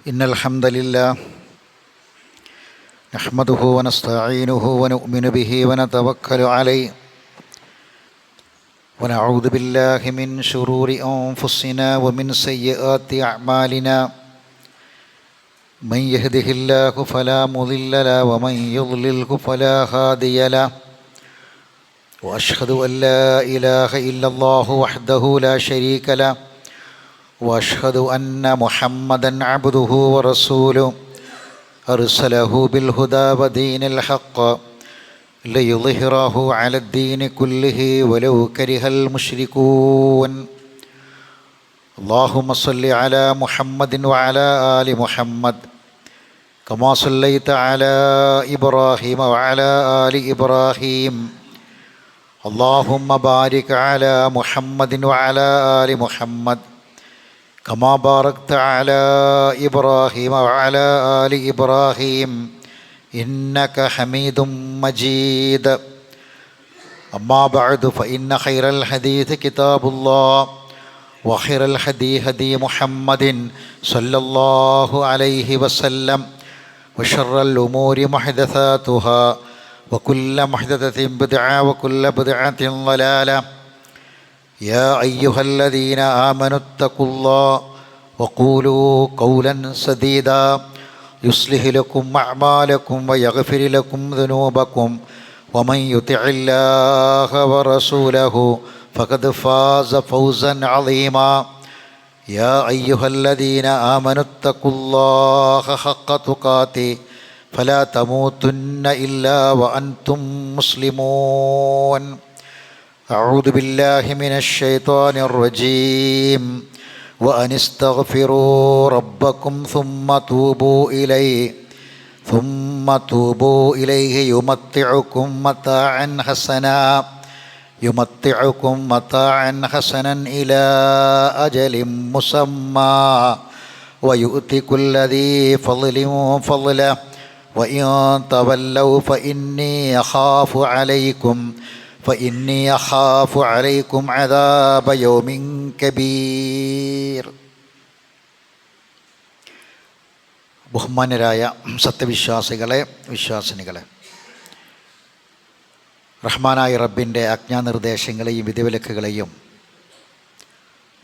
إن الحمد لله نحمده ونستعينه ونؤمن به ونتوكل عليه ونعوذ بالله من شرور أنفسنا ومن سيئات أعمالنا من يهده الله فلا مضل له ومن يضلله فلا هادي له وأشهد أن لا إله إلا الله وحده لا شريك له وأشهد أن محمدًا عبده ورسوله أرسله بالهدى ودين الحق ليظهره على الدين كله ولو كره المشركون اللهم صل على محمد وعلى آل محمد كما صليت على إبراهيم وعلى آل إبراهيم اللهم بارك على محمد وعلى آل محمد كما باركت على إبراهيم وعلى آل إبراهيم إنك حميد مجيد أما بعد فإن خير الحديث كتاب الله وخير الهدي هدي محمد صلى الله عليه وسلم وشر الأمور محدثاتها وكل محدثة بدعة وكل بدعة ضلالة يا أيها الذين آمنوا اتقوا الله وقولوا قولا سديدا يصلح لكم أعمالكم ويغفر لكم ذنوبكم ومن يطع الله ورسوله فقد فاز فوزا عظيما يا أيها الذين آمنوا اتقوا الله حق تقاته فلا تموتن إلا وأنتم مسلمون أعوذ بالله من الشيطان الرجيم وأن استغفروا ربكم ثم توبوا إليه يمتعكم متاعا حسنا إلى أجل مسمى ويؤتي كل ذي فضل فضله وإن تولوا فإني أخاف عليكم عذاب يوم كبير. ബഹുമാന്യരായ സത്യവിശ്വാസികളെ, വിശ്വാസിനികളെ, റഹ്മാനായ റബ്ബിൻ്റെ ആജ്ഞാനിർദ്ദേശങ്ങളെയും വിധിവിലക്കുകളെയും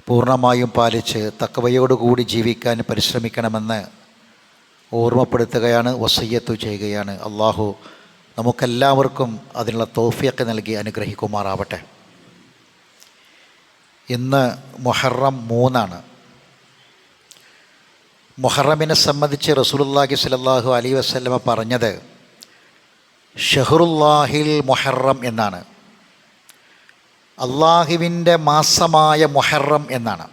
പൂർണ്ണമായും പാലിച്ച് തഖ്വയോടുകൂടി ജീവിക്കാൻ പരിശ്രമിക്കണമെന്ന് ഓർമ്മപ്പെടുത്തുകയാണ്, വസിയ്യത്ത് ചെയ്യുകയാണ്. അള്ളാഹു നമുക്കെല്ലാവർക്കും അതിനുള്ള തൗഫീഖ് നൽകി അനുഗ്രഹിക്കുമാറാവട്ടെ. ഇന്ന് മുഹറം 3. മുഹറമിനെ സംബന്ധിച്ച് റസൂലുള്ളാഹി സ്വല്ലല്ലാഹു അലൈഹി വസല്ലമ പറഞ്ഞത് ഷഹ്റുല്ലാഹിൽ മുഹറം എന്നാണ്. അള്ളാഹുവിൻ്റെ മാസമായ മുഹറം എന്നാണ്.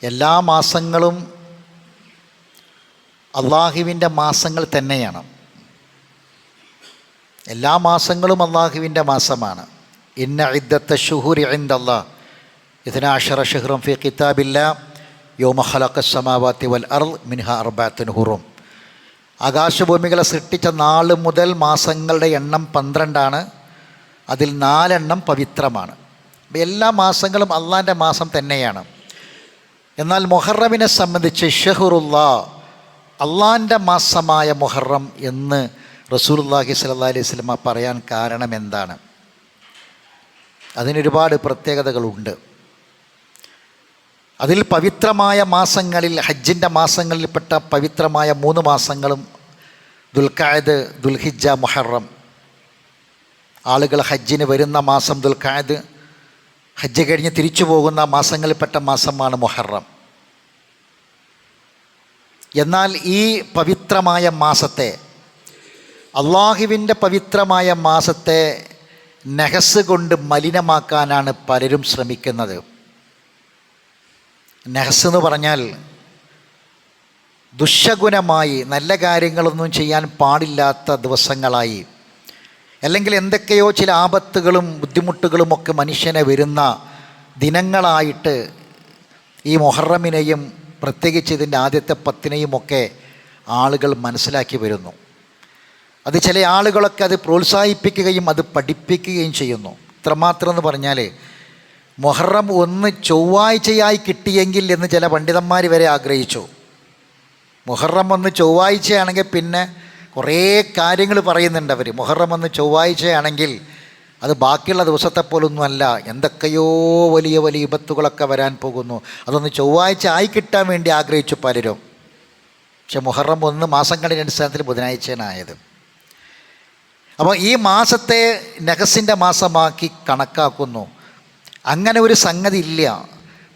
എല്ലാ മാസങ്ങളും അള്ളാഹുവിൻ്റെ മാസങ്ങൾ തന്നെയാണ്. എല്ലാ മാസങ്ങളും അള്ളാഹുവിൻ്റെ മാസമാണ്. ഇന്ന ഇദ്ദത്ത ശുഹൂരി ഇൻദല്ലാഹ് 12 ശഹ്റൻ ഫീ കിതാബില്ലാഹ് യൗമ ഖലഖസ് സമാവാതി വൽ അർള് മിൻഹാ അർബഅത്തുൻ ഹുറും. ആകാശഭൂമികളെ സൃഷ്ടിച്ച നാൾ മുതൽ മാസങ്ങളുടെ എണ്ണം 12 അതിൽ 4 പവിത്രമാണ്. എല്ലാ മാസങ്ങളും അള്ളാഹിൻ്റെ മാസം തന്നെയാണ്. എന്നാൽ മുഹറമിനെ സംബന്ധിച്ച് ഷഹ്റുല്ലാഹ്, അള്ളാഹിൻ്റെ മാസമായ മുഹറം എന്ന് റസൂലുള്ളാഹി സ്വല്ലല്ലാഹി അലൈഹി വസല്ലമ പറയാൻ കാരണം എന്താണ്? അതിനൊരുപാട് പ്രത്യേകതകളുണ്ട്. അതിൽ പവിത്രമായ മാസങ്ങളിൽ, ഹജ്ജിൻ്റെ മാസങ്ങളിൽപ്പെട്ട പവിത്രമായ 3 മാസങ്ങളും ദുൽഖഅദ്, ദുൽഹിജ്ജ, മുഹറം. ആളുകൾ ഹജ്ജിന് വരുന്ന മാസം ദുൽഖഅദ്, ഹജ്ജ് കഴിഞ്ഞ് തിരിച്ചു പോകുന്ന മാസങ്ങളിൽപ്പെട്ട മാസമാണ് മുഹറം. എന്നാൽ ഈ പവിത്രമായ മാസത്തെ, അള്ളാഹുവിൻ്റെ പവിത്രമായ മാസത്തെ നഹസ് കൊണ്ട് മലിനമാക്കാനാണ് പലരും ശ്രമിക്കുന്നത്. നഹസ് എന്ന് പറഞ്ഞാൽ ദുശ്ശകുനമായി, നല്ല കാര്യങ്ങളൊന്നും ചെയ്യാൻ പാടില്ലാത്ത ദിവസങ്ങളായി, അല്ലെങ്കിൽ എന്തൊക്കെയോ ചില ആപത്തുകളും ബുദ്ധിമുട്ടുകളുമൊക്കെ മനുഷ്യനെ വരുന്ന ദിനങ്ങളായിട്ട് ഈ മുഹറമിനെയും പ്രത്യേകിച്ച് ഇതിൻ്റെ ആദ്യത്തെ 10 ആളുകൾ മനസ്സിലാക്കി വരുന്നു. അത് ചില ആളുകളൊക്കെ അത് പ്രോത്സാഹിപ്പിക്കുകയും അത് പഠിപ്പിക്കുകയും ചെയ്യുന്നു. ഇത്രമാത്രം എന്ന് പറഞ്ഞാൽ മുഹറം 1 ചൊവ്വാഴ്ചയായി കിട്ടിയെങ്കിൽ എന്ന് ചില പണ്ഡിതന്മാർ വരെ ആഗ്രഹിച്ചു. മുഹറം 1 ചൊവ്വാഴ്ചയാണെങ്കിൽ പിന്നെ കുറേ കാര്യങ്ങൾ പറയുന്നുണ്ട് അവർ. മുഹറം 1 ചൊവ്വാഴ്ചയാണെങ്കിൽ അത് ബാക്കിയുള്ള ദിവസത്തെ പോലൊന്നുമല്ല, എന്തൊക്കെയോ വലിയ വലിയ വിപത്തുകളൊക്കെ വരാൻ പോകുന്നു. അതൊന്ന് ചൊവ്വാഴ്ച ആയി കിട്ടാൻ വേണ്ടി ആഗ്രഹിച്ചു പലരും. പക്ഷെ മുഹറം 1 മാസങ്ങളുടെ അടിസ്ഥാനത്തിൽ ബുധനാഴ്ചയായത്. അപ്പോൾ ഈ മാസത്തെ നഹസിൻ്റെ മാസമാക്കി കണക്കാക്കുന്നു. അങ്ങനെ ഒരു സംഗതി ഇല്ല.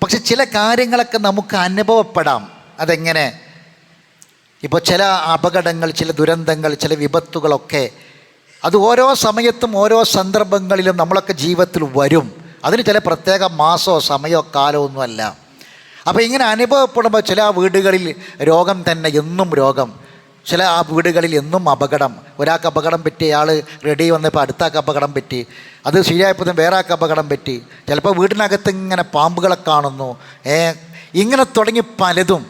പക്ഷെ ചില കാര്യങ്ങളൊക്കെ നമുക്ക് അനുഭവപ്പെടാം. അതെങ്ങനെ? ഇപ്പോൾ ചില അപകടങ്ങൾ, ചില ദുരന്തങ്ങൾ, ചില വിപത്തുകളൊക്കെ അത് ഓരോ സമയത്തും ഓരോ സന്ദർഭങ്ങളിലും നമ്മളൊക്കെ ജീവിതത്തിൽ വരും. അതിന് ചില പ്രത്യേക മാസമോ സമയമോ കാലമോ ഒന്നുമല്ല. അപ്പോൾ ഇങ്ങനെ അനുഭവപ്പെടുമ്പോൾ ചില വീടുകളിൽ രോഗം തന്നെ, എന്നും രോഗം. ചില ആ വീടുകളിൽ എന്നും അപകടം. ഒരാൾക്ക് അപകടം പറ്റി, ആൾ റെഡി വന്നപ്പോൾ അടുത്താൾക്ക് അപകടം പറ്റി, അത് ശരിയായപ്പോൾ വേറെ ആൾക്ക് അപകടം പറ്റി. ചിലപ്പോൾ വീടിനകത്ത് ഇങ്ങനെ പാമ്പുകളെ കാണുന്നു, ഇങ്ങനെ തുടങ്ങി പലതും.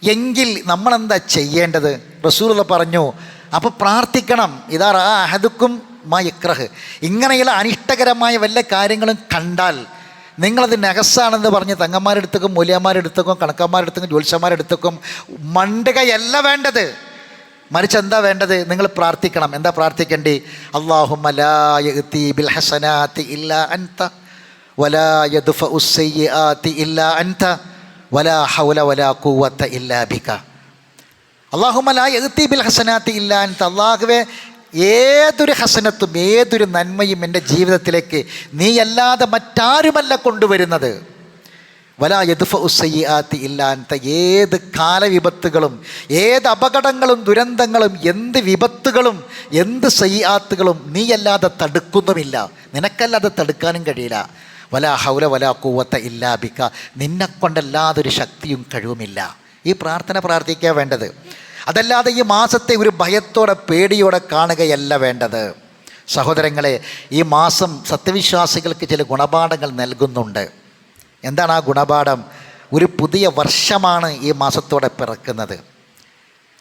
എങ്കിൽ നമ്മളെന്താ ചെയ്യേണ്ടത്? റസൂലുള്ള പറഞ്ഞു, അപ്പോൾ പ്രാർത്ഥിക്കണം. ഇതാ അഹദുക്കും മാ യക്റഹ്. ഇങ്ങനെയുള്ള അനിഷ്ടകരമായ വല്ല കാര്യങ്ങളും കണ്ടാൽ നിങ്ങളത് നഹസാണെന്ന് പറഞ്ഞ് തങ്ങന്മാരെടുത്തേക്കും മൂല്യന്മാരെടുത്തേക്കും കണക്കന്മാരെടുത്തേക്കും ജ്യോത്സ്യന്മാരെടുത്തേക്കും മണ്ടുകയല്ല വേണ്ടത്. മറിച്ച് എന്താ വേണ്ടത്? നിങ്ങൾ പ്രാർത്ഥിക്കണം. എന്താ പ്രാർത്ഥിക്കേണ്ടി? അല്ലാഹുമ്മ ലാ യഅതി ബിൽ ഹസനാതി ഇല്ലാ അൻത വലാ യദ്ഫഉ സയ്യിആതി ഇല്ലാ അൻത വലാ ഹൗല വലാ ഖുവത ഇല്ലാ ബിക. അല്ലാഹുമ്മ ലാ യഅതി ബിൽ ഹസനാതി ഇല്ലാ അൻത. അല്ലാഹുവേ, ഏതൊരു ഹസനത്തും ഏതൊരു നന്മയും എൻ്റെ ജീവിതത്തിലേക്ക് നീയല്ലാതെ മറ്റാരുമല്ല കൊണ്ടുവരുന്നത്. വലാ യദ്ഫഉ സയ്യിആതി ഇല്ലാ അൻത. ഏത് കാലവിപത്തുകളും ഏത് അപകടങ്ങളും ദുരന്തങ്ങളും എന്ത് വിപത്തുകളും എന്ത് സയ്യിആത്തുകളും നീയല്ലാതെ തടുക്കുന്നുമില്ല, നിനക്കല്ലാതെ തടുക്കാനും കഴിയില്ല. വലാ ഹൗല വലാ ഖുവത ഇല്ലാ ബിക. നിന്നെക്കൊണ്ടല്ലാതെ ഒരു ശക്തിയും കഴിവുമില്ല. ഈ പ്രാർത്ഥന പ്രാർത്ഥിക്കുക വേണ്ടത്. അതല്ലാതെ ഈ മാസത്തെ ഒരു ഭയത്തോടെ പേടിയോടെ കാണുകയല്ല വേണ്ടത്. സഹോദരങ്ങളെ, ഈ മാസം സത്യവിശ്വാസികൾക്ക് ചില ഗുണപാഠങ്ങൾ നൽകുന്നുണ്ട്. എന്താണ് ആ ഗുണപാഠം? ഒരു പുതിയ വർഷമാണ് ഈ മാസത്തോടെ പിറക്കുന്നത്.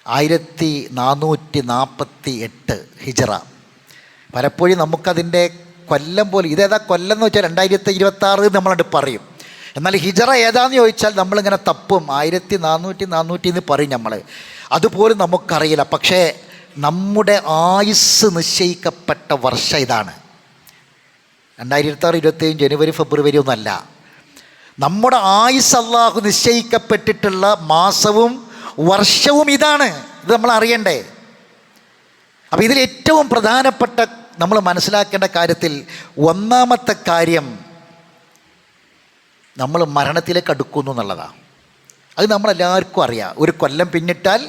1448 ഹിജറ. പലപ്പോഴും നമുക്കതിൻ്റെ കൊല്ലം പോലും, ഇതേതാ കൊല്ലം എന്ന് വെച്ചാൽ 2026 നമ്മളത് പറയും. എന്നാൽ ഹിജറ ഏതാന്ന് ചോദിച്ചാൽ നമ്മളിങ്ങനെ തപ്പും. 1400 എന്ന് പറയും നമ്മൾ. അതുപോലും നമുക്കറിയില്ല. പക്ഷേ നമ്മുടെ ആയുസ് നിശ്ചയിക്കപ്പെട്ട വർഷം ഇതാണ്. 2026 27 ജനുവരി ഫെബ്രുവരി ഒന്നല്ല. നമ്മുടെ ആയുസ് അല്ലാഹു നിശ്ചയിക്കപ്പെട്ടിട്ടുള്ള മാസവും വർഷവും ഇതാണ്. ഇത് നമ്മൾ അറിയണ്ടേ? അപ്പോൾ ഇതിൽ ഏറ്റവും പ്രധാനപ്പെട്ട നമ്മൾ മനസ്സിലാക്കേണ്ട കാര്യത്തിൽ ഒന്നാമത്തെ കാര്യം, നമ്മൾ മരണത്തിലേക്ക് അടുക്കുന്നു എന്നുള്ളതാണ്. അത് നമ്മളെല്ലാവർക്കും അറിയാം. ഒരു കൊല്ലം പിന്നിട്ടാൽ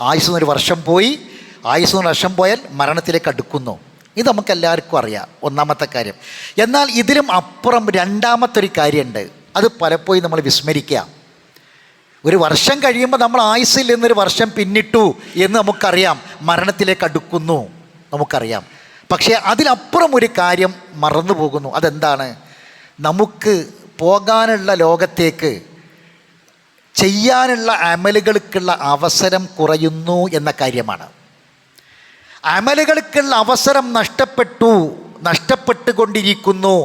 ആയുസ് ഒരു വർഷം പോയി, ആയുസ് ഒരു വർഷം പോയാൽ മരണത്തിലേക്ക് അടുക്കുന്നു. ഇത് നമുക്കെല്ലാവർക്കും അറിയാം, ഒന്നാമത്തെ കാര്യം. എന്നാൽ ഇതിലും അപ്പുറം രണ്ടാമത്തെ ഒരു കാര്യമുണ്ട്. അത് പലപ്പോഴും നമ്മൾ വിസ്മരിക്കുക. ഒരു വർഷം കഴിയുമ്പോൾ നമ്മൾ ആയുസ്സിൽ നിന്നൊരു വർഷം പിന്നിട്ടു എന്ന് നമുക്കറിയാം, മരണത്തിലേക്ക് അടുക്കുന്നു നമുക്കറിയാം. പക്ഷേ അതിലപ്പുറം ഒരു കാര്യം മറന്നു പോകുന്നു. അതെന്താണ്? നമുക്ക് പോകാനുള്ള ലോകത്തേക്ക് ചെയ്യാനുള്ള അമലുകൾക്കുള്ള അവസരം കുറയുന്നു എന്ന കാര്യമാണ്. അമലുകൾക്കുള്ള അവസരം നഷ്ടപ്പെട്ടുകൊണ്ടിരിക്കുന്നു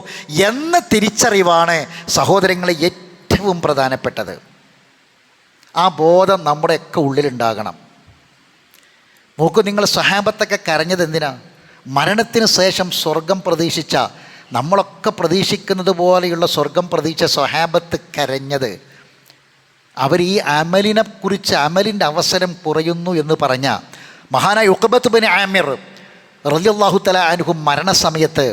എന്ന തിരിച്ചറിവാണ് സഹോദരങ്ങളെ ഏറ്റവും പ്രധാനപ്പെട്ടത്. ആ ബോധം നമ്മുടെയൊക്കെ ഉള്ളിലുണ്ടാകണം. നോക്കൂ, നിങ്ങൾ സ്വഹാബത്തൊക്കെ കരഞ്ഞത് എന്തിനാ? മരണത്തിന് ശേഷം സ്വർഗം പ്രതീക്ഷിച്ച, നമ്മളൊക്കെ പ്രതീക്ഷിക്കുന്നത് പോലെയുള്ള സ്വർഗം പ്രതീക്ഷിച്ച സ്വഹാബത്ത് കരഞ്ഞത് അവർ ഈ അമലിനെക്കുറിച്ച്, അമലിൻ്റെ അവസരം കുറയുന്നു എന്ന് പറഞ്ഞ മഹാനായ ഉഖബത്ത് ബിൻ ആമിർ റളിയല്ലാഹു തആല അൻഹു മരണസമയത്ത്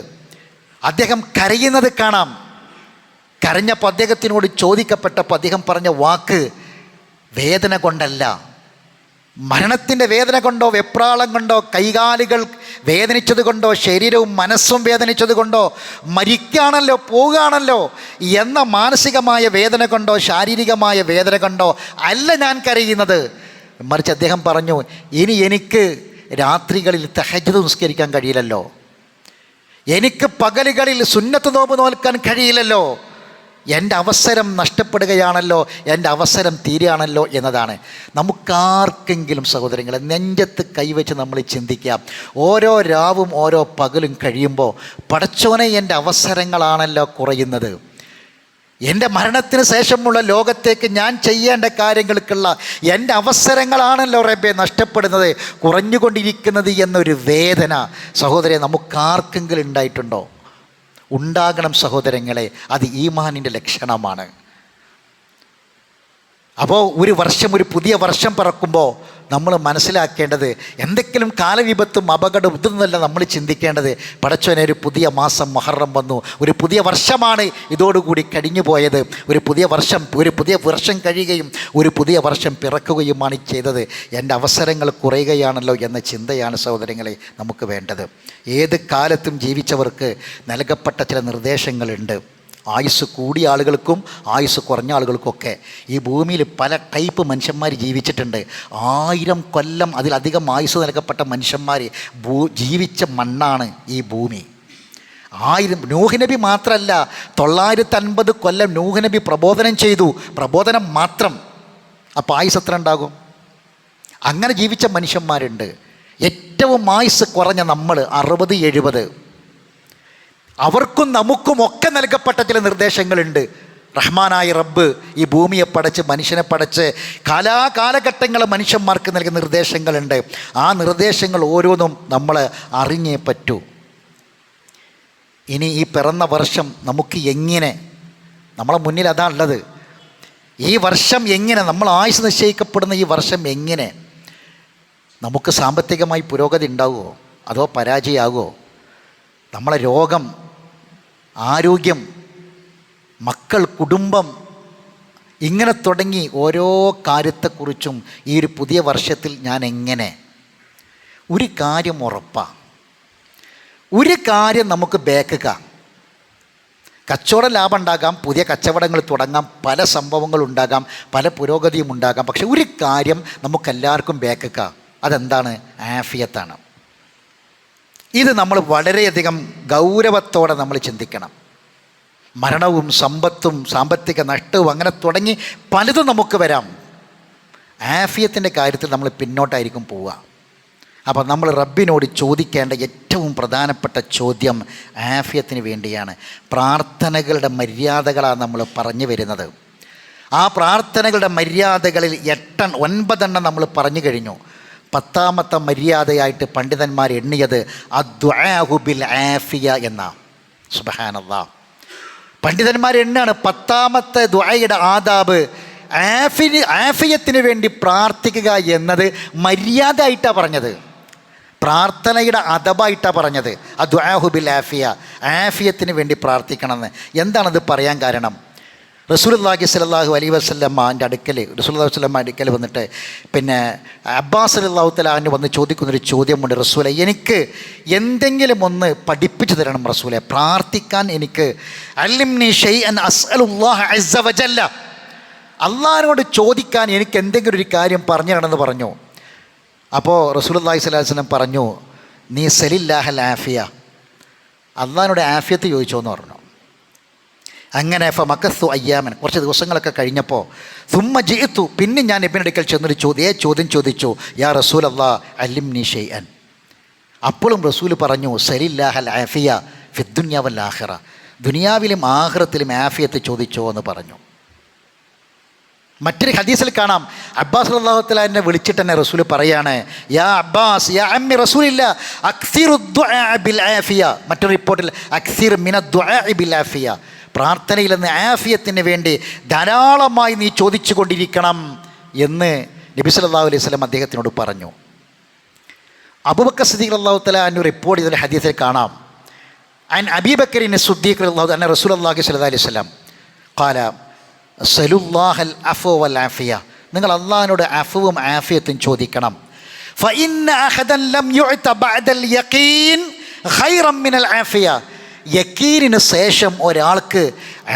അദ്ദേഹം കരയുന്നത് കാണാം. കരഞ്ഞപ്പോൾ അദ്ദേഹത്തിനോട് ചോദിക്കപ്പെട്ടപ്പോൾ അദ്ദേഹം പറഞ്ഞ വാക്ക് വേദന കൊണ്ടല്ല, മരണത്തിൻ്റെ വേദന കൊണ്ടോ വെപ്രാളം കൊണ്ടോ കൈകാലുകൾ വേദനിച്ചത് കൊണ്ടോ ശരീരവും മനസ്സും വേദനിച്ചത് കൊണ്ടോ മരിക്കുകയാണല്ലോ പോവുകയാണല്ലോ എന്ന മാനസികമായ വേദന കൊണ്ടോ ശാരീരികമായ വേദന കൊണ്ടോ അല്ല ഞാൻ കരയുന്നത്. മറിച്ച് അദ്ദേഹം പറഞ്ഞു, ഇനി എനിക്ക് രാത്രികളിൽ തഹജ്ജുദ് നിസ്കരിക്കാൻ കഴിയില്ലല്ലോ, എനിക്ക് പകലുകളിൽ സുന്നത്ത് നോമ്പ് നോൽക്കാൻ കഴിയില്ലല്ലോ എൻ്റെ അവസരം നഷ്ടപ്പെടുകയാണല്ലോ, എൻ്റെ അവസരം തീരുകയാണല്ലോ എന്നതാണ്. നമുക്കാർക്കെങ്കിലും സഹോദരങ്ങളെ നെഞ്ചത്ത് കൈവച്ച് നമ്മൾ ചിന്തിക്കാം. ഓരോ രാവും ഓരോ പകലും കഴിയുമ്പോൾ പടച്ചോനെ എൻ്റെ അവസരങ്ങളാണല്ലോ കുറയുന്നത്. എൻ്റെ മരണത്തിന് ശേഷമുള്ള ലോകത്തേക്ക് ഞാൻ ചെയ്യേണ്ട കാര്യങ്ങൾക്കുള്ള എൻ്റെ അവസരങ്ങളാണല്ലോ റബ്ബേ നഷ്ടപ്പെടുന്നത്, കുറഞ്ഞുകൊണ്ടിരിക്കുന്നത് എന്നൊരു വേദന സഹോദരനെ നമുക്കാർക്കെങ്കിലും ഉണ്ടായിട്ടുണ്ടോ? ഉണ്ടാകണം സഹോദരങ്ങളെ, അത് ഈമാനിൻ്റെ ലക്ഷണമാണ്. അപ്പോൾ ഒരു പുതിയ വർഷം പിറക്കുമ്പോൾ നമ്മൾ മനസ്സിലാക്കേണ്ടത് എന്തെങ്കിലും കാലവിപത്തും അപകടം ഇതൊന്നുമല്ല നമ്മൾ ചിന്തിക്കേണ്ടത്. പടച്ചോനെ, ഒരു പുതിയ മാസം മുഹറം വന്നു, ഒരു പുതിയ വർഷമാണ് ഇതോടുകൂടി കഴിഞ്ഞു പോയത്. ഒരു പുതിയ വർഷം കഴിയുകയും ഒരു പുതിയ വർഷം പിറക്കുകയുമാണ് ചെയ്തത്. എൻ്റെ അവസരങ്ങൾ കുറയുകയാണല്ലോ എന്ന ചിന്തയാണ് സഹോദരങ്ങളെ നമുക്ക് വേണ്ടത്. ഏത് കാലത്തും ജീവിച്ചവർക്ക് നൽകപ്പെട്ട ചില നിർദ്ദേശങ്ങളുണ്ട്. ആയുസ് കൂടിയ ആളുകൾക്കും ആയുസ് കുറഞ്ഞ ആളുകൾക്കൊക്കെ ഈ ഭൂമിയിൽ പല ടൈപ്പ് മനുഷ്യന്മാർ ജീവിച്ചിട്ടുണ്ട്. 1000 കൊല്ലം അതിലധികം ആയുസ് നൽകപ്പെട്ട മനുഷ്യന്മാർ ജീവിച്ച മണ്ണാണ് ഈ ഭൂമി. 1000 നൂഹ് നബി മാത്രമല്ല, 950 കൊല്ലം നൂഹ് നബി പ്രബോധനം ചെയ്തു. പ്രബോധനം മാത്രം. അപ്പോൾ ആയുസ് എത്ര ഉണ്ടാകും? അങ്ങനെ ജീവിച്ച മനുഷ്യന്മാരുണ്ട്. ഏറ്റവും ആയുസ് കുറഞ്ഞ നമ്മൾ 60-70. അവർക്കും നമുക്കും ഒക്കെ നൽകപ്പെട്ട ചില നിർദ്ദേശങ്ങളുണ്ട്. റഹ്മാനായ റബ്ബ് ഈ ഭൂമിയെ പടച്ച് മനുഷ്യനെ പടച്ച് കാലാകാലഘട്ടങ്ങൾ മനുഷ്യന്മാർക്ക് നൽകിയ നിർദ്ദേശങ്ങളുണ്ട്. ആ നിർദ്ദേശങ്ങൾ ഓരോന്നും നമ്മൾ അറിഞ്ഞേ പറ്റൂ. ഇനി ഈ പിറന്ന വർഷം നമുക്ക് എങ്ങനെ, നമ്മളെ മുന്നിൽ അതാ ഉള്ളത്, ഈ വർഷം എങ്ങനെ, നമ്മൾ ആയുസ് നിശ്ചയിക്കപ്പെടുന്ന ഈ വർഷം എങ്ങനെ, നമുക്ക് സാമ്പത്തികമായി പുരോഗതി ഉണ്ടാകുമോ അതോ പരാജയമാകുമോ? നമ്മളെ രോഗം, ആരോഗ്യം, മക്കൾ, കുടുംബം, ഇങ്ങനെ തുടങ്ങി ഓരോ കാര്യത്തെക്കുറിച്ചും ഈ ഒരു പുതിയ വർഷത്തിൽ ഞാൻ എങ്ങനെ, ഒരു കാര്യം ഉറപ്പാണ്, ഒരു കാര്യം നമുക്ക് ബേക്കുക. കച്ചവട ലാഭം ഉണ്ടാകാം, പുതിയ കച്ചവടങ്ങൾ തുടങ്ങാം, പല സംഭവങ്ങളുണ്ടാകാം, പല പുരോഗതിയും ഉണ്ടാകാം. പക്ഷെ ഒരു കാര്യം നമുക്കെല്ലാവർക്കും ബേക്കുക. അതെന്താണ്? ആഫിയത്താണ്. ഇത് നമ്മൾ വളരെയധികം ഗൗരവത്തോടെ നമ്മൾ ചിന്തിക്കണം. മരണവും സമ്പത്തും സാമ്പത്തിക നഷ്ടവും അങ്ങനെ തുടങ്ങി പലതും നമുക്ക് വരാം. ആഫിയത്തിൻ്റെ കാര്യത്തിൽ നമ്മൾ പിന്നോട്ടായിരിക്കും പോവുക. അപ്പോൾ നമ്മൾ റബ്ബിനോട് ചോദിക്കേണ്ട ഏറ്റവും പ്രധാനപ്പെട്ട ചോദ്യം ആഫിയത്തിന് വേണ്ടിയാണ്. പ്രാർത്ഥനകളുടെ മര്യാദകളാണ് നമ്മൾ പറഞ്ഞു വരുന്നത്. ആ പ്രാർത്ഥനകളുടെ മര്യാദകളിൽ 9 നമ്മൾ പറഞ്ഞു കഴിഞ്ഞു. 10ാമത്തെ മര്യാദയായിട്ട് പണ്ഡിതന്മാർ എണ്ണിയത് അദ്ദുആഉ ബിൽ ആഫിയ എന്ന. സുബ്ഹാനല്ലാഹ്, പണ്ഡിതന്മാർ എണ്ണാണ് 10ാമത്തെ ദുആയുടെ ആദാബ് ആഫിയത്തിന് വേണ്ടി പ്രാർത്ഥിക്കുക എന്നത് മര്യാദ ആയിട്ടാണ് പറഞ്ഞത്, പ്രാർത്ഥനയുടെ അദബായിട്ടാണ് പറഞ്ഞത്. അദ്ദുആഉ ബിൽ ആഫിയ, ആഫിയത്തിന് വേണ്ടി പ്രാർത്ഥിക്കണമെന്ന്. എന്താണത് പറയാൻ കാരണം? റസൂലുള്ളാഹി സ്വല്ലല്ലാഹു അലൈഹി വസല്ലമയുടെ അടുക്കൽ വന്നിട്ട് പിന്നെ അബ്ബാസ് റളിയല്ലാഹു തആല അൻഹു വന്ന് ചോദിക്കുന്നൊരു ചോദ്യമുണ്ട്. റസൂലെ, എനിക്ക് എന്തെങ്കിലും ഒന്ന് പഠിപ്പിച്ചു തരണം റസൂലെ, പ്രാർത്ഥിക്കാൻ എനിക്ക് അല്ലിംനി ഷൈഅൻ അസ്അലുല്ലാഹ അസ്സ വജല്ല, അള്ളാഹിനോട് ചോദിക്കാൻ എനിക്ക് എന്തെങ്കിലും ഒരു കാര്യം പറഞ്ഞു തരണമെന്ന് പറഞ്ഞു. അപ്പോൾ റസൂലുള്ളാഹി സ്വല്ലല്ലാഹു അലൈഹി വസല്ലം പറഞ്ഞു, നീ സലില്ലാഹൽ ആഫിയ, അള്ളാഹിനോട് ആഫിയത്ത് ചോദിച്ചോന്ന് പറഞ്ഞു. അങ്ങനെ ഫമക്കസ്തു അയ്യാമൻ, കുറച്ച് ദിവസങ്ങളൊക്കെ കഴിഞ്ഞപ്പോൾ സുമ്മ ജിഇതു, പിന്നെ ഞാൻ നബിയുടെ അടുക്കൽ ചെന്നൊരു ചോദ്യം ചോദിച്ചു, യാ റസൂലല്ലാഹ് അല്ലിംനി ഷൈഅൻ. അപ്പോഴും റസൂൽ പറഞ്ഞു, സലില്ലാഹൽ ആഫിയ ഫിദ്ദുനിയ വൽ ആഖിറ, ദുനിയാവിലും ആഖിറത്തിലും ആഫിയത്ത് ചോദിച്ചോ എന്ന് പറഞ്ഞു. മറ്റൊരു ഹദീസിൽ കാണാം, അബ്ബാസ് റളിയല്ലാഹു തആല എന്നെ വിളിച്ചിട്ട് തന്നെ റസൂൽ പറയാണ്, യാ അബ്ബാസ് യാ അമ്മി റസൂലില്ല അക്സിറു ദുആ ബിൽ ആഫിയ. മറ്റൊരു റിപ്പോർട്ടിൽ അക്സിർ മിന ദുആ ബിൽ ആഫിയ, പ്രാർത്ഥനയിൽ നിന്ന് ആഫിയത്തിന് വേണ്ടി ധാരാളമായി നീ ചോദിച്ചു കൊണ്ടിരിക്കണം എന്ന് നബി സല്ലല്ലാഹു അലൈഹി വസല്ലം അദ്ദേഹത്തിനോട് പറഞ്ഞു. അബൂബക്കർ സിദ്ദീഖ് റളിയല്ലാഹു തആല അൻഹു റിപ്പോർട്ട് ചെയ്ത ഹദീസിൽ കാണാം, അൻ അബീ ബക്കറിൻ സിദ്ദീഖ് റളിയല്ലാഹു അൻഹു റസൂലുള്ളാഹി സ്വല്ലല്ലാഹു അലൈഹി വസല്ലം ഖാല സലുല്ലാഹൽ അഫ്വ വൽ ആഫിയ, നിങ്ങൾ അള്ളാഹിനോട് അഫ്വും ആഫിയത്തും ചോദിക്കണം. ഫഇന്ന അഹദൻ ലം യുഅത ബഅദൽ യഖീൻ ഖൈറൻ മിനൽ ആഫിയ, യക്കീനിന് ശേഷം ഒരാൾക്ക്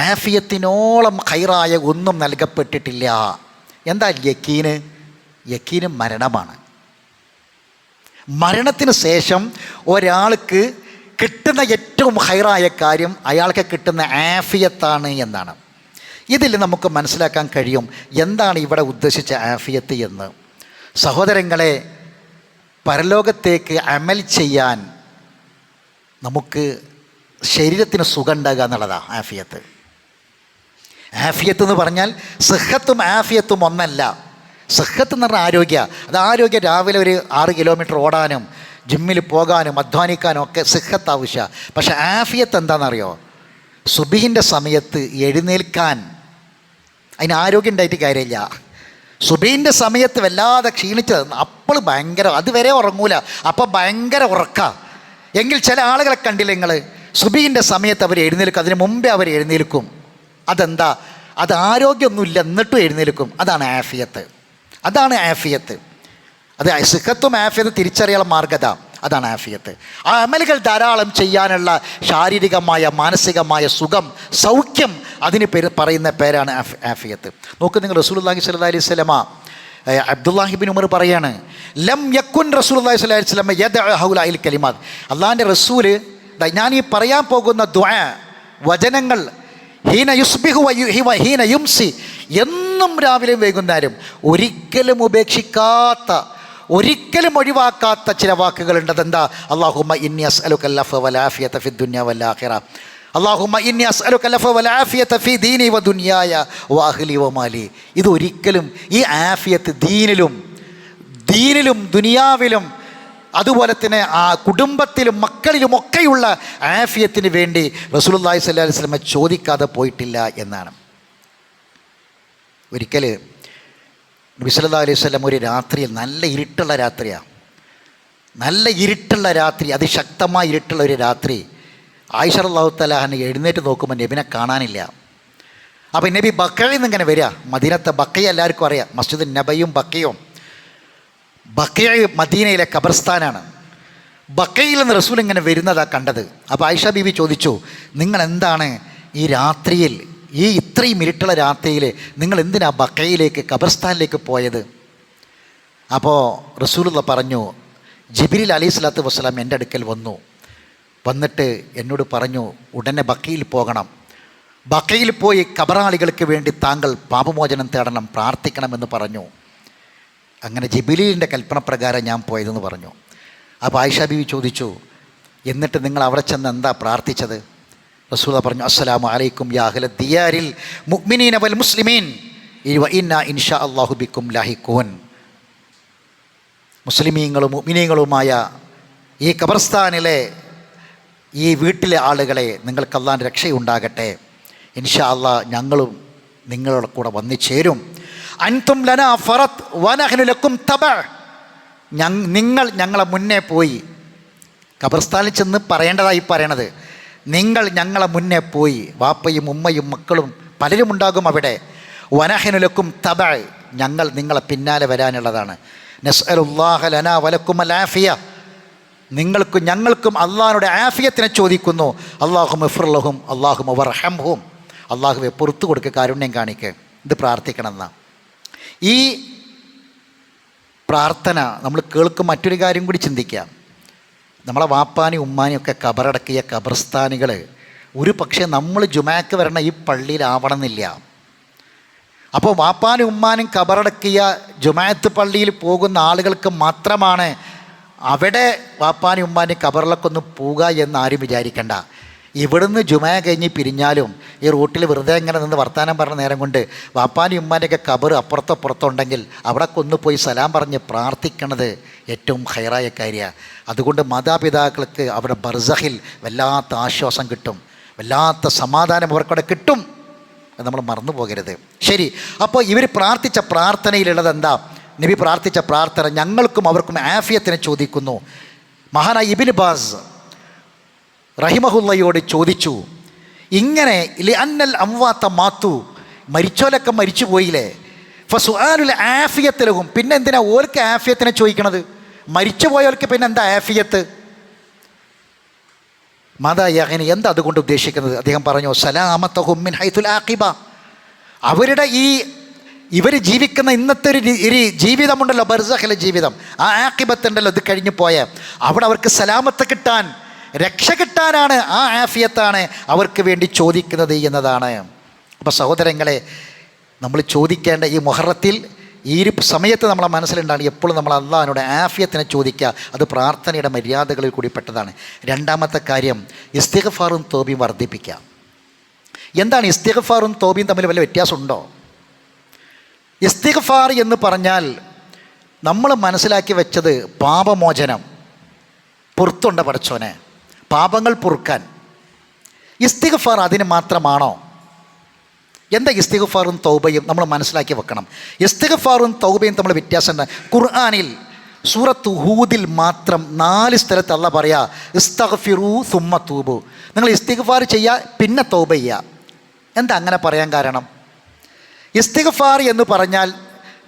ആഫിയത്തിനോളം ഖൈറായ ഒന്നും നൽകപ്പെട്ടിട്ടില്ല. എന്താ യക്കീന്? യക്കീന് മരണമാണ്. മരണത്തിന് ശേഷം ഒരാൾക്ക് കിട്ടുന്ന ഏറ്റവും ഖൈറായ കാര്യം അയാൾക്ക് കിട്ടുന്ന ആഫിയത്താണ് എന്നാണ്. ഇതിൽ നമുക്ക് മനസ്സിലാക്കാൻ കഴിയും എന്താണ് ഇവിടെ ഉദ്ദേശിച്ച ആഫിയത്ത് എന്ന്. സഹോദരങ്ങളെ, പരലോകത്തേക്ക് അമൽ ചെയ്യാൻ നമുക്ക് ശരീരത്തിന് സുഖം ഉണ്ടാകുക എന്നുള്ളതാണ് ആഫിയത്ത്. ആഫിയത്ത് എന്ന് പറഞ്ഞാൽ സിഹത്തും ആഫിയത്തും ഒന്നല്ല. സിഹത്ത് എന്ന് പറഞ്ഞാൽ ആരോഗ്യം. അത് ആരോഗ്യം രാവിലെ ഒരു 6 കിലോമീറ്റർ ഓടാനും ജിമ്മിൽ പോകാനും അധ്വാനിക്കാനും ഒക്കെ സിഹത്ത് ആവശ്യമാണ്. പക്ഷേ ആഫിയത്ത് എന്താണെന്നറിയോ? സുബഹിൻ്റെ സമയത്ത് എഴുന്നേൽക്കാൻ അതിന് ആരോഗ്യം ഉണ്ടായിട്ട് കാര്യമില്ല. സുബഹിൻ്റെ സമയത്ത് വല്ലാതെ ക്ഷീണിച്ചത് അപ്പോൾ ഭയങ്കര, അതുവരെ ഉറങ്ങൂല, അപ്പോൾ ഭയങ്കര ഉറക്കാം. എങ്കിൽ ചില ആളുകളെ കണ്ടില്ല നിങ്ങൾ, സുബഹിൻ്റെ സമയത്ത് അവർ എഴുന്നേൽക്കും, അതിന് മുമ്പേ അവർ എഴുന്നേൽക്കും. അതെന്താ? അത് ആരോഗ്യമൊന്നുമില്ല എന്നിട്ടും എഴുന്നേൽക്കും. അതാണ് ആഫിയത്ത്. അതാണ് ആഫിയത്ത്. അത് സിഹത്തും ആഫിയത്ത് തിരിച്ചറിയാനുള്ള മാർഗത. അതാണ് ആഫിയത്ത്. ആ അമലുകൾ ധാരാളം ചെയ്യാനുള്ള ശാരീരികമായ മാനസികമായ സുഖം, സൗഖ്യം, അതിന് പറയുന്ന പേരാണ് ആഫിയത്ത്. നോക്ക് നിങ്ങൾ, റസൂലുള്ളാഹി സ്വല്ലല്ലാഹി അലൈഹി വസല്ലമ അബ്ദുല്ലാഹി ഇബ്നു ഉമർ പറയാണ്, ലം യക്കുൻ റസൂലുള്ളാഹി സ്വല്ലല്ലാഹി അലൈഹി വസല്ലമ യദഉ ഹൗലയിൽ കലിമാത്ത്. അള്ളാഹിൻ്റെ റസൂല് ഞാൻ ഈ പറയാൻ പോകുന്ന ദുആ വചനങ്ങൾ ഹീന യുസ്ബിഹു ഹീന യുംസി, എന്നും രാവിലെ വൈകുന്നേരം ഒരിക്കലും ഉപേക്ഷിക്കാത്ത, ഒരിക്കലും ഒഴിവാക്കാത്ത ചില വാക്കുകളുണ്ട്. അതെന്താ? അല്ലാഹുമ്മ ഇന്നി അസ്അലുക്കൽ അഫ്വ വൽ ആഫിയത ഫി ദുനിയ വൽ ആഖിറ. അല്ലാഹുമ്മ ഇന്നി അസ്അലുക്കൽ അഫ്വ വൽ ആഫിയത ഫി ദീനി വ ദുനിയായ വ അഹ്ലി വ മാലി. ഇത് ഒരിക്കലും ഈ ആഫിയത്ത് ദീനിലും ദുനിയാവിലും അതുപോലെ തന്നെ ആ കുടുംബത്തിലും മക്കളിലുമൊക്കെയുള്ള ആഫിയത്തിന് വേണ്ടി റസൂലുള്ളാഹി സ്വല്ലല്ലാഹി അലൈഹി വസല്ലം ചോദിക്കാതെ പോയിട്ടില്ല എന്നാണ്. ഒരിക്കൽ നബി സല്ലല്ലാഹു അലൈഹി വസല്ലം ഒരു രാത്രിയിൽ, നല്ല ഇരുട്ടുള്ള രാത്രിയാണ്, നല്ല ഇരുട്ടുള്ള രാത്രി, അതിശക്തമായ ഇരുട്ടുള്ള ഒരു രാത്രി, ആയിഷ റളിയല്ലാഹു തആല അൻഹ എഴുന്നേറ്റ് നോക്കുമ്പോൾ നബിനെ കാണാനില്ല. അപ്പോൾ നബി ബക്കയിൽ നിന്ന് ഇങ്ങനെ വരിക. മദീനത്തെ ബക്കയ എല്ലാവർക്കും അറിയാം, മസ്ജിദ് നബയും ബക്കയും. ബക്കയ മദീനയിലെ ഖബർസ്ഥാനാണ്. ബക്കയിൽ നിന്ന് റസൂൽ ഇങ്ങനെ വരുന്നതാണ് കണ്ടത്. അപ്പോൾ ആയിഷ ബീവി ചോദിച്ചു, നിങ്ങൾ എന്താണ് ഈ രാത്രിയിൽ, ഈ ഇത്രയും ഇരുട്ടുള്ള രാത്രിയിൽ നിങ്ങൾ എന്തിനാ ബക്കയിലേക്ക്, ഖബർസ്ഥാനിലേക്ക് പോയത്? അപ്പോൾ റസൂലുള്ള പറഞ്ഞു, ജിബ്രീൽ അലൈഹി സ്വലാത്തു വസ്സലാം എൻ്റെ അടുക്കൽ വന്നിട്ട് എന്നോട് പറഞ്ഞു, ഉടനെ ബക്കയിൽ പോകണം, ബക്കയിൽ പോയി ഖബറാളികൾക്ക് വേണ്ടി താങ്കൾ പാപമോചനം തേടണം, പ്രാർത്ഥിക്കണമെന്ന് പറഞ്ഞു. അങ്ങനെ ജിബ്രീലിൻ്റെ കൽപ്പന പ്രകാരം ഞാൻ പോയതെന്ന് പറഞ്ഞു. അപ്പോൾ ആയിഷ ബീവി ചോദിച്ചു, എന്നിട്ട് നിങ്ങൾ അവിടെ ചെന്ന് എന്താ പ്രാർത്ഥിച്ചത്? റസൂൽ പറഞ്ഞു, അസ്സലാമു അലൈക്കും യാ അഹ്ല ദിയാരിൽ മുഅ്മിനീന വൽ മുസ്ലിമീൻ വ ഇന്നാ ഇൻഷാ അല്ലാഹു ബിക്കും ലാഹിഖൂൻ. മുസ്ലിമീങ്ങളും മുഅ്മിനീങ്ങളുമായ ഈ ഖബർസ്ഥാനിലെ ഈ വീട്ടിലെ ആളുകളെ നിങ്ങൾക്ക് അല്ലാഹുവിൻ്റെ രക്ഷയുണ്ടാകട്ടെ, ഇൻഷാ അല്ലാഹ് ഞങ്ങളും നിങ്ങളുടെ കൂടെ വന്നു ചേരും. അൻതും ലനാ ഫറത്ത് വനഹ്നു ലക്കും തബ. നിങ്ങൾ ഞങ്ങളെ മുന്നേ പോയി, ഖബർസ്ഥാനിൽ ചെന്ന് പറയേണ്ടതായി പറയണത്, നിങ്ങൾ ഞങ്ങളെ മുന്നേ പോയി, വാപ്പയും ഉമ്മയും മക്കളും പലരും ഉണ്ടാകും അവിടെ. വനഹ്നു ലക്കും തബ, ഞങ്ങൾ നിങ്ങളെ പിന്നാലെ വരാനുള്ളതാണ്. നസ്അലുല്ലാഹ ലനാ വലക്കും അൽ ആഫിയ, നിങ്ങൾക്കും ഞങ്ങൾക്കും അള്ളാഹുവിൻ്റെ ആഫിയത്തിനെ ചോദിക്കുന്നു. അല്ലാഹുമ്മ ഇഗ്ഫിർ ലഹും അല്ലാഹുമ്മ വർഹംഹും, അള്ളാഹുവെ പുറത്തു കൊടുക്കുക, കാരുണ്യം കാണിക്കുക. ഇത് പ്രാർത്ഥിക്കണം എന്നാ. ഈ പ്രാർത്ഥന നമ്മൾ കേൾക്കും. മറ്റൊരു കാര്യം കൂടി ചിന്തിക്കാം. നമ്മളെ വാപ്പാനും ഉമ്മാനും ഒക്കെ ഖബറടക്കിയ ഖബർസ്ഥാനികൾ ഒരു പക്ഷേ നമ്മൾ ജുമാക്ക് വരണ ഈ പള്ളിയിലാവണമെന്നില്ല. അപ്പോൾ വാപ്പാനും ഉമ്മാനും ഖബറടക്കിയ ജുമാഅത്ത് പള്ളിയിൽ പോകുന്ന ആളുകൾക്ക് മാത്രമാണ് അവിടെ വാപ്പാനും ഉമ്മാനും ഖബറിലൊക്കെ ഒന്ന് പോവുക എന്ന് ആരും വിചാരിക്കണ്ട. ഇവിടുന്ന് ജുമാ കഴിഞ്ഞ് പിരിഞ്ഞാലും ഈ റൂട്ടിൽ വെറുതെ ഇങ്ങനെ നിന്ന് വർത്തമാനം പറഞ്ഞ നേരം കൊണ്ട് വാപ്പാനും ഉമ്മാൻ്റെയൊക്കെ ഖബർ അപ്പുറത്തോ ഉണ്ടെങ്കിൽ അവിടെ ഒന്ന് പോയി സലാം പറഞ്ഞ് പ്രാർത്ഥിക്കണത് ഏറ്റവും ഹൈറായ കാര്യമാണ്. അതുകൊണ്ട് മാതാപിതാക്കൾക്ക് അവിടെ ബർസഖിൽ വല്ലാത്ത ആശ്വാസം കിട്ടും, വല്ലാത്ത സമാധാനം അവർക്കവിടെ കിട്ടും. അത് നമ്മൾ മറന്നു പോകരുത്. ശരി, അപ്പോൾ ഇവർ പ്രാർത്ഥിച്ച പ്രാർത്ഥനയിലുള്ളത് എന്താ? നബി പ്രാർത്ഥിച്ച പ്രാർത്ഥന ഞങ്ങൾക്കും അവർക്കും ആഫിയത്തിനെ ചോദിക്കുന്നു. മഹാനായ ഇബ്നു ബാസ് റഹിമഹുല്ലയോട് ചോദിച്ചു, ഇങ്ങനെ അന്നൽ അംവാത്ത മാത്തു, മരിച്ചോലൊക്കെ മരിച്ചു പോയില്ലേ, ഫസുആലുൽ ആഫിയത്തിലും, പിന്നെ എന്തിനാ ഓർക്ക് ആഫിയത്തിനെ ചോദിക്കണത്? മരിച്ചു പോയവർക്ക് പിന്നെ എന്താ ആഫിയത്ത്? മാതായാഹിനി എന്താ അതുകൊണ്ട് ഉദ്ദേശിക്കുന്നത്? അദ്ദേഹം പറഞ്ഞു, സലാമത്തഹും മിൻ ഹൈത്തുൽ ആഖിബ, അവരുടെ ഇവർ ജീവിക്കുന്ന ഇന്നത്തെ ഒരു ജീവിതമുണ്ടല്ലോ, ബർസഖിലെ ജീവിതം, ആ ആഖിബത്തുണ്ടല്ലോ, ഇത് കഴിഞ്ഞു പോയ അവിടെ അവർക്ക് സലാമത്ത് കിട്ടാൻ, രക്ഷ കിട്ടാനാണ്, ആ ആഫിയത്താണ് അവർക്ക് വേണ്ടി ചോദിക്കുന്നത് എന്നതാണ്. അപ്പോൾ സഹോദരങ്ങളെ, നമ്മൾ ചോദിക്കേണ്ട ഈ മുഹറത്തിൽ ഈ ഒരു സമയത്ത് നമ്മളെ മനസ്സിലുണ്ടാണ് എപ്പോഴും നമ്മൾ അള്ളാഹിനോട് ആഫിയത്തിനെ ചോദിക്കുക. അത് പ്രാർത്ഥനയുടെ മര്യാദകളിൽ കൂടി പെട്ടതാണ്. രണ്ടാമത്തെ കാര്യം, ഇസ്തിഗ്ഫാറും തൗബയും വർദ്ധിപ്പിക്കുക. എന്താണ് ഇസ്തിഗ്ഫാറും തൗബയും തമ്മിൽ വല്ല വ്യത്യാസമുണ്ടോ? ഇസ്തിഗ്ഫാർ എന്ന് പറഞ്ഞാൽ നമ്മൾ മനസ്സിലാക്കി വെച്ചത് പാപമോചനം, പുറത്തുണ്ട പടച്ചോനെ, പാപങ്ങൾ പൊറുക്കാൻ. ഇസ്തിഗ്ഫാർ അതിന് മാത്രമാണോ? എന്താ ഇസ്തിഗ്ഫാറും തൗബയും നമ്മൾ മനസ്സിലാക്കി വെക്കണം. ഇസ്തിഗ്ഫാറും തൗബയും തമ്മിൽ വ്യത്യാസമുണ്ട്. ഖുർആനിൽ സൂറത്ത് ഹൂദിൽ മാത്രം 4 സ്ഥലത്ത് അല്ലാഹ് പറയാ ഇസ്തഗ്ഫിറൂ സുമ്മ തൂബു, നിങ്ങൾ ഇസ്തിഗ്ഫാർ ചെയ്യുക പിന്നെ തൗബ ചെയ്യുക. എന്താ അങ്ങനെ പറയാൻ കാരണം? ഇസ്തിഗ്ഫാർ എന്ന് പറഞ്ഞാൽ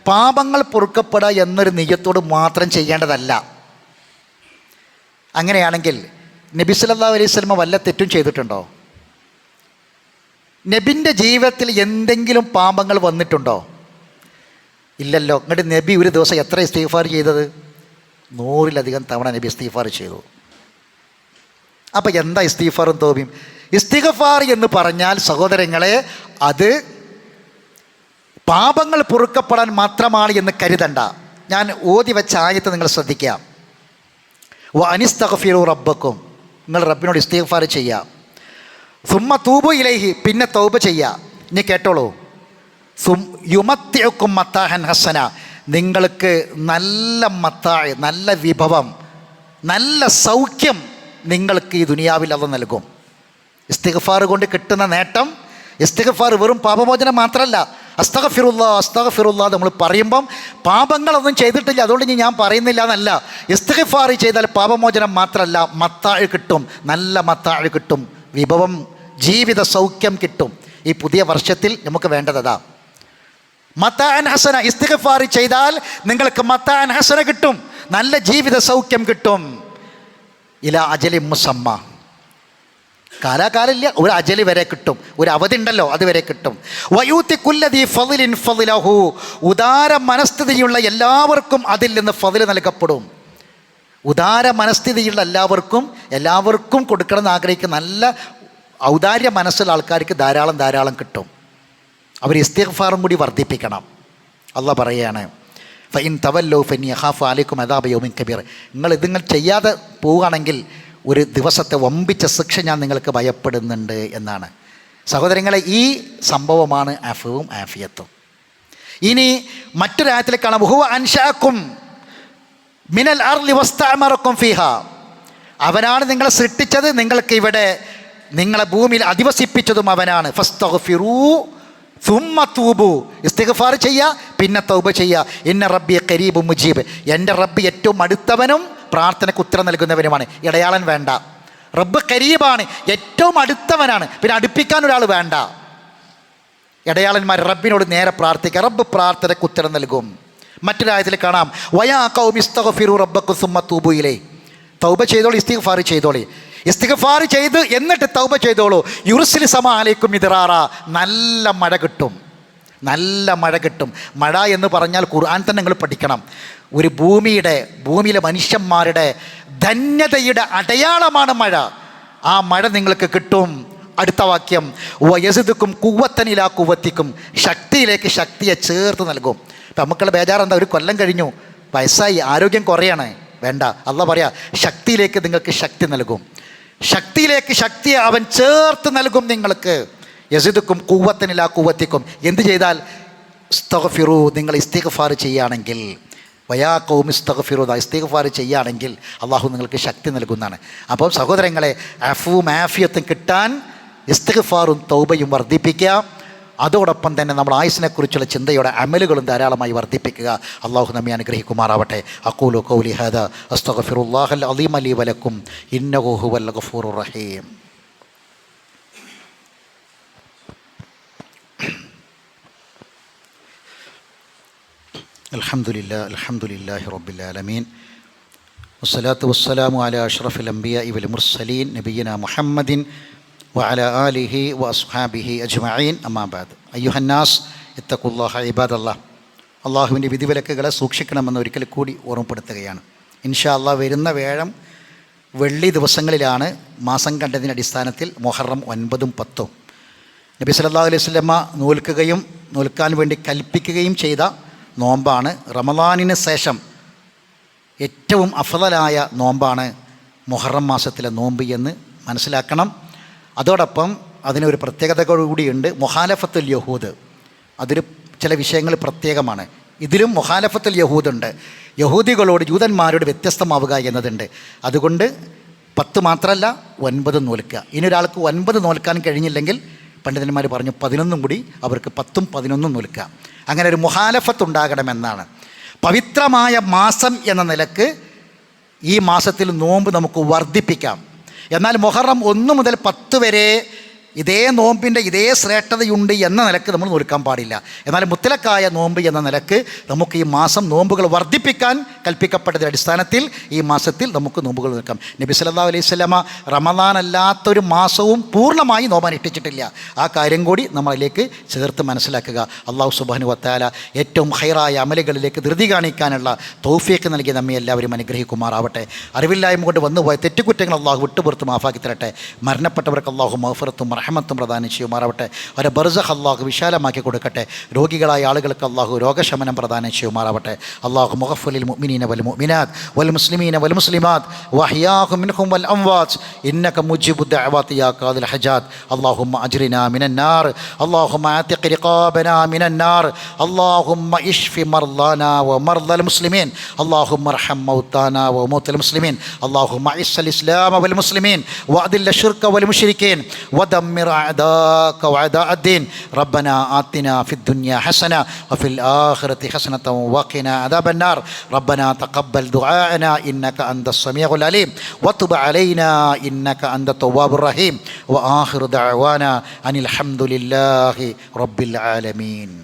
പാപങ്ങൾ പൊറുക്കപ്പെടുക എന്നൊരു നിയ്യത്തോട് മാത്രം ചെയ്യേണ്ടതല്ല. അങ്ങനെയാണെങ്കിൽ നബി സല്ലല്ലാഹു അലൈഹി വസല്ലം വല്ല തെറ്റും ചെയ്തിട്ടുണ്ടോ? നബിൻ്റെ ജീവിതത്തിൽ എന്തെങ്കിലും പാപങ്ങൾ വന്നിട്ടുണ്ടോ? ഇല്ലല്ലോ. എന്നിട്ട് നബി ഒരു ദിവസം എത്ര ഇസ്തിഗ്ഫാർ ചെയ്തത്? 100-ലധികം തവണ നബി ഇസ്തിഗ്ഫാർ ചെയ്തു. അപ്പോൾ എന്താ ഇസ്തിഗ്ഫാറും തൗബയും? ഇസ്തിഗ്ഫാർ എന്ന് പറഞ്ഞാൽ സഹോദരങ്ങളെ, അത് പാപങ്ങൾ പൊറുക്കപ്പെടാൻ മാത്രമാണ് എന്ന് കരുതണ്ട. ഞാൻ ഓതി വെച്ച ആയത്ത് നിങ്ങൾ ശ്രദ്ധിക്കുക. വഅനിസ്തഗ്ഫിറൂ റബ്ബക്കും, നിങ്ങൾ റബ്ബിനോട് ഇസ്തിഗ്ഫാർ ചെയ്യുക. സുമ്മ തൂബു ഇലൈഹി, പിന്നെ തൗബ ചെയ്യുക. ഇനി കേട്ടോളൂ. യുമത്തിഉക്കും മത്താഹൻ ഹസന, നിങ്ങൾക്ക് നല്ല മത്താഴ്, നല്ല വിഭവം, നല്ല സൗഖ്യം നിങ്ങൾക്ക് ഈ ദുനിയാവിൽ അത് നൽകും. ഇസ്തിഗ്ഫാർ കൊണ്ട് കിട്ടുന്ന നേട്ടം, ഇസ്തിഗ്ഫാർ വെറും പാപമോചനം മാത്രമല്ല. അസ്തഗ്ഫിറുല്ലാ അസ്തഗ്ഫിറുല്ലാ നമ്മൾ പറയുമ്പം പാപങ്ങളൊന്നും ചെയ്തിട്ടില്ല, അതുകൊണ്ട് ഞാൻ പറയുന്നില്ല എന്നല്ല. ഇസ്തിഗ്ഫാർ ചെയ്താൽ പാപമോചനം മാത്രമല്ല, മത്താഴ് കിട്ടും, നല്ല മത്താഴ് കിട്ടും, വിഭവം, ജീവിത സൗഖ്യം കിട്ടും. ഈ പുതിയ വർഷത്തിൽ നമുക്ക് വേണ്ടതാ മത്താഅൻ ഹസന. ഇസ്തിഗ്ഫാർ ചെയ്താൽ നിങ്ങൾക്ക് മത്താഅൻ ഹസന കിട്ടും, നല്ല ജീവിത സൗഖ്യം കിട്ടും. ഇലാ അജലി മുസമ്മ, കാലാകാലില്ല, ഒരു അജലി വരെ കിട്ടും, ഒരു അവധി ഉണ്ടല്ലോ, അതുവരെ കിട്ടും. വയൂത്തി കുല്ലദീ ഫളിൻ ഫളിലഹു, ഉദാര മനസ്ഥിതിയുള്ള എല്ലാവർക്കും അതിൽ നിന്ന് ഫളിൽ നൽകപ്പെടും. ഉദാര മനസ്ഥിതിയുള്ള എല്ലാവർക്കും കൊടുക്കണമെന്ന് ആഗ്രഹിക്കുന്ന നല്ല ഔദാര്യ മനസ്സുള്ള ആൾക്കാർക്ക് ധാരാളം കിട്ടും. അവർ ഇസ്തിഗ്ഫാറും കൂടി വർദ്ധിപ്പിക്കണം. അള്ളാഹ് പറയുകയാണ്, ഫഇൻ തവല്ലൗ ഫഇന്നി അഖാഫു അലൈക്കും അദാബ യൗമിൻ കബീർ, നിങ്ങൾ ചെയ്യാതെ പോവുകയാണെങ്കിൽ ഒരു ദിവസത്തെ വമ്പിച്ച ശിക്ഷ ഞാൻ നിങ്ങൾക്ക് ഭയപ്പെടുന്നുണ്ട് എന്നാണ്. സഹോദരങ്ങളെ, ഈ സംഭവമാണ് അഫുവും ആഫിയത്തും. ഇനി മറ്റൊരായത്തിൽ കാണാം, ഹുവ അൻശഅക്കും മിനൽ അർളി വസ്തഅമറക്കും ഫീഹാ, അവനാണ് നിങ്ങളെ സൃഷ്ടിച്ചത്, നിങ്ങൾക്ക് ഇവിടെ നിങ്ങളെ ഭൂമിയിൽ അധിവസിപ്പിച്ചതും അവനാണ്. ഫസ്തഗ്ഫിറൂ സുമ്മ തൂബു, ഇസ്തിഗ്ഫാർ ചെയ്യുക പിന്നെ തൗബ ചെയ്യുക. ഇന്ന റബ്ബി ഖരീബു മുജീബ്, എൻ്റെ റബ്ബ് ഏറ്റവും അടുത്തവനും പ്രാർത്ഥനയ്ക്ക് ഉത്തരം നൽകുന്നവനുമാണ്. ഇടയാളൻ വേണ്ട. റബ്ബ് ഖരീബാണ്, ഏറ്റവും അടുത്തവനാണ്, പിന്നെ അടുപ്പിക്കാൻ ഒരാൾ വേണ്ട. ഇടയാളന്മാർ റബ്ബിനോട് നേരെ പ്രാർത്ഥിക്കുക, റബ്ബ് പ്രാർത്ഥനയ്ക്ക് ഉത്തരം നൽകും. മറ്റൊരായത്തിൽ കാണാം, വയാ ഖൗമി ഇസ്തഗ്ഫിറൂ റബ്ബക്കും സുമ്മ തൂബു ഇലൈഹി, തൗബ ചെയ്തോളൂ, ഇസ്തിഗ്ഫാർ ചെയ്തോളി, ഇസ്തിഗ്ഫാർ ചെയ്ത് എന്നിട്ട് തൗബ ചെയ്തോളൂ. യുർസിൽ സമാ അലൈക്കും മിദ്റാറ, നല്ല മഴ കിട്ടും, നല്ല മഴ കിട്ടും. മഴ എന്ന് പറഞ്ഞാൽ ഖുർആൻ തന്നെ നിങ്ങൾ പഠിക്കണം. ഒരു ഭൂമിയിലെ മനുഷ്യന്മാരുടെ ധന്യതയുടെ അടയാളമാണ് മഴ. ആ മഴ നിങ്ങൾക്ക് കിട്ടും. അടുത്ത വാക്യം, വയസിദുക്കും കുവ്വത്തനിലാ കുവ്വത്തിക്കും, ശക്തിയിലേക്ക് ശക്തിയെ ചേർത്ത് നൽകും. ഇപ്പം നമുക്കുള്ള ബേജാറെന്താ, ഒരു കൊല്ലം കഴിഞ്ഞു, വയസ്സായി, ആരോഗ്യം കുറയാണ്, വേണ്ട. അള്ളാഹ് പറയാ, ശക്തിയിലേക്ക് നിങ്ങൾക്ക് ശക്തി നൽകും, ശക്തിയിലേക്ക് ശക്തിയെ അവൻ ചേർത്ത് നൽകും നിങ്ങൾക്ക്. യസിദുക്കും കുവ്വത്തനിലാ കുവ്വത്തിക്കും, എന്ത് ചെയ്താൽ? ഇസ്തഗ്ഫിറൂ, നിങ്ങൾ ഇസ്തിഗ്ഫാർ ചെയ്യുകയാണെങ്കിൽ, വയാ ഖൗമി ഇസ്തഗ്ഫിറൂ, ഇസ്തിഗ്ഫാർ ചെയ്യുകയാണെങ്കിൽ അള്ളാഹു നിങ്ങൾക്ക് ശക്തി നൽകുന്നതാണ്. അപ്പോൾ സഹോദരങ്ങളെ, അഫുവും ആഫിയത്തും കിട്ടാൻ ഇസ്തിഗ്ഫാറും തൗബയും വർദ്ധിപ്പിക്കുക. അതോടൊപ്പം തന്നെ നമ്മൾ ആയുസ്സിനെക്കുറിച്ചുള്ള ചിന്തയുടെ അമലുകളും ധാരാളമായി വർദ്ധിപ്പിക്കുക. അള്ളാഹു നമ്മെ അനുഗ്രഹിക്കുമാറാവട്ടെ. അഖൂലു ഖൗലി ഹാദാ അസ്തഗ്ഫിറുല്ലാഹൽ അളീമ ലീ വലക്കും ഇന്നഹു ഹുവൽ ഗഫൂറുർ റഹീം. അൽഹംദുലില്ലാഹി റബ്ബിൽ ആലമീൻ വസ്സലാത്തു വസ്സലാമു അലാ അഷ്റഫിൽ അംബിയാഇ വൽ മുർസലീൻ നബിയ്യിനാ മുഹമ്മദിൻ വഅലാ ആലിഹി വഅസ്ഹാബിഹി അജ്മഈൻ, അമ്മാ ബഅദ്. അയ്യുഹന്നാസ് ഇത്തഖുല്ലാഹ ഇബാദല്ലാഹ്, അള്ളാഹുവിൻ്റെ വിധിവിലക്കുകളെ സൂക്ഷിക്കണമെന്ന് ഒരിക്കൽ കൂടി ഓർമ്മപ്പെടുത്തുകയാണ്. ഇൻഷാ അള്ളാഹ് വരുന്ന വ്യാഴം വെള്ളി ദിവസങ്ങളിലാണ് മാസം കണ്ടതിൻ്റെ അടിസ്ഥാനത്തിൽ മുഹറം 9-10 നബി സല്ലല്ലാഹു അലൈഹി വസല്ലമ നോൽക്കാൻ വേണ്ടി കൽപ്പിക്കുകയും ചെയ്ത നോമ്പാണ്. റമദാനിന് ശേഷം ഏറ്റവും അഫ്ളലായ നോമ്പാണ് മുഹറം മാസത്തിലെ നോമ്പ് എന്ന് മനസ്സിലാക്കണം. അതോടൊപ്പം അതിനൊരു പ്രത്യേകത കൂടിയുണ്ട്. മുഖാലഫത്തുൽ യഹൂദ്, അതിൽ ചില വിഷയങ്ങൾ പ്രത്യേകമാണ്. ഇതിലും മുഖാലഫത്തുൽ യഹൂദുണ്ട്. യഹൂദികളോട് ജൂതന്മാരോട് വ്യത്യസ്തമാവുക എന്നതുണ്ട്. അതുകൊണ്ട് 10 മാത്രമല്ല 9 നോൽക്കുക. ഇനി ഒരാൾക്ക് 9 നോൽക്കാൻ കഴിഞ്ഞില്ലെങ്കിൽ പണ്ഡിതന്മാർ പറഞ്ഞു 11 കൂടി അവർക്ക് 10ഉം 11ഉം നോൽക്കുക. അങ്ങനെ ഒരു മുഖാലഫത്ത് ഉണ്ടാകണമെന്നാണ്. പവിത്രമായ മാസം എന്ന നിലക്ക് ഈ മാസത്തിൽ നോമ്പ് നമുക്ക് വർദ്ധിപ്പിക്കാം. എന്നാൽ മുഹറം 1 മുതൽ 10 വരെ ഇതേ നോമ്പിൻ്റെ ഇതേ ശ്രേഷ്ഠതയുണ്ട് എന്ന നിലക്ക് നമ്മൾ നോൽക്കാൻ പാടില്ല. എന്നാൽ മുത്തലക്കായ നോമ്പ് എന്ന നിലക്ക് നമുക്ക് ഈ മാസം നോമ്പുകൾ വർദ്ധിപ്പിക്കാൻ കൽപ്പിക്കപ്പെട്ടതിൻ്റെ അടിസ്ഥാനത്തിൽ ഈ മാസത്തിൽ നമുക്ക് നോമ്പുകൾ നോക്കാം. നബി സല്ലല്ലാഹു അലൈഹി വസല്ലമ റമദാൻ അല്ലാത്തൊരു മാസവും പൂർണ്ണമായി നോമ്പ് അനുഷ്ഠിച്ചിട്ടില്ല. ആ കാര്യം കൂടി നമ്മളിലേക്ക് ചേർത്ത് മനസ്സിലാക്കുക. അല്ലാഹു സുബ്ഹാനഹു വ തആല ഏറ്റവും ഖൈറായ അമലുകളിലേക്ക് ധൃതി കാണിക്കാനുള്ള തൗഫീഖ് നൽകി നമ്മെ എല്ലാവരും അനുഗ്രഹിക്കുമാറാവട്ടെ. അറിവില്ലായ്മ കൊണ്ട് വന്നുപോയ തെറ്റുകുറ്റങ്ങൾ അല്ലാഹു വിട്ടുപുറത്ത് മാഫാക്കി തരട്ടെ. മരണപ്പെട്ടവർക്ക് അല്ലാഹു മഗ്ഫിറത്തും റഹ്മത്തും പ്രദാനം ചെയ്യുമാറാവട്ടെ. അവരെ ബർസഖ് അല്ലാഹു വിശാലമാക്കി കൊടുക്കട്ടെ. രോഗികളായ ആളുകൾക്ക് അല്ലാഹു രോഗശമനം പ്രദാനം ചെയ്യുമാറാവട്ടെ. അല്ലാഹു മുഗ്ഫിറുൽ മുഅ്മിനീന വൽ മുഅ്മിനാത്ത് വൽ മുസ്ലിമീന വൽ മുസ്ലിമാത്ത് വഅഹ്യാഹും മിൻഹും വൽ അംവാത്ത് ഇന്നക മുജീബുദ് ദഅവാതി യാ ഖാദിൽ ഹജാത്ത്. അല്ലാഹുമ്മ അജ്രിനാ മിനൻ നാർ, അല്ലാഹുമ്മ ആതിഖ് റിഖാബനാ മിനൻ നാർ, അല്ലാഹുമ്മ ഇശ്ഫി മർളാനാ വ മർളൽ മുസ്ലിമീൻ, അല്ലാഹുമ്മ അർഹം മൗതാനാ വ മൗതൽ മുസ്ലിമീൻ, അല്ലാഹുമ്മ അഇസ്സൽ ഇസ്ലാമ വൽ മുസ്ലിമീൻ വഅദിൽ ശിർക വൽ മുശ്രിക്കീൻ വദമ്മർ أعداءك وأعداء الدين. ربنا آتنا في الدنيا حسنة وفي الآخرة حسنة وقنا عذاب النار. ربنا تقبل دعاءنا إنك أنت السميع العليم وتب علينا إنك أنت التواب الرحيم. وآخر دعوانا أن الحمد لله رب العالمين.